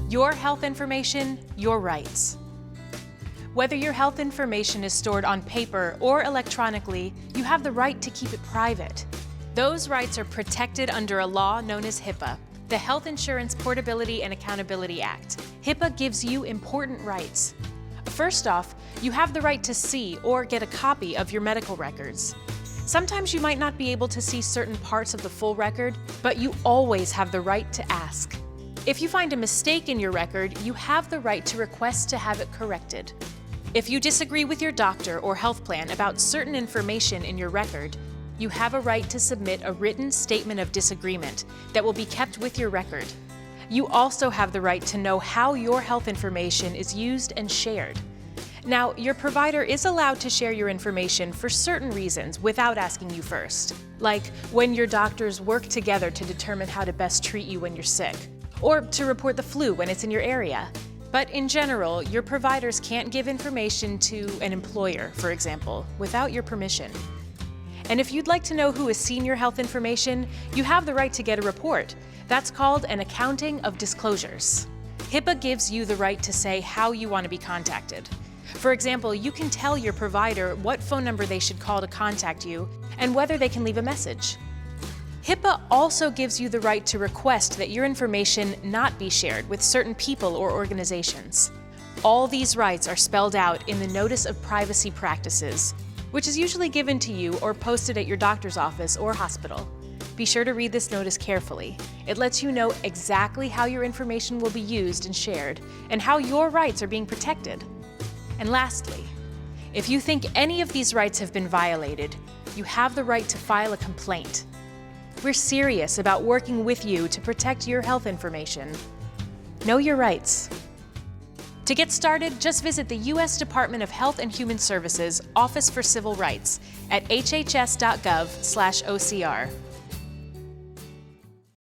Your health information, your rights. Whether your health information is stored on paper or electronically, you have the right to keep it private. Those rights are protected under a law known as HIPAA, the Health Insurance Portability and Accountability Act. HIPAA gives you important rights. First off, you have the right to see or get a copy of your medical records. Sometimes you might not be able to see certain parts of the full record, but you always have the right to ask. If you find a mistake in your record, you have the right to request to have it corrected. If you disagree with your doctor or health plan about certain information in your record, you have a right to submit a written statement of disagreement that will be kept with your record. You also have the right to know how your health information is used and shared. Now, your provider is allowed to share your information for certain reasons without asking you first, like when your doctors work together to determine how to best treat you when you're sick, or to report the flu when it's in your area. But in general, your providers can't give information to an employer, for example, without your permission. And if you'd like to know who has seen your health information, you have the right to get a report. That's called an accounting of disclosures. HIPAA gives you the right to say how you want to be contacted. For example, you can tell your provider what phone number they should call to contact you and whether they can leave a message. HIPAA also gives you the right to request that your information not be shared with certain people or organizations. All these rights are spelled out in the Notice of Privacy Practices, which is usually given to you or posted at your doctor's office or hospital. Be sure to read this notice carefully. It lets you know exactly how your information will be used and shared, and how your rights are being protected. And lastly, if you think any of these rights have been violated, you have the right to file a complaint. We're serious about working with you to protect your health information. Know your rights. To get started, just visit the U.S. Department of Health and Human Services Office for Civil Rights at hhs.gov/OCR.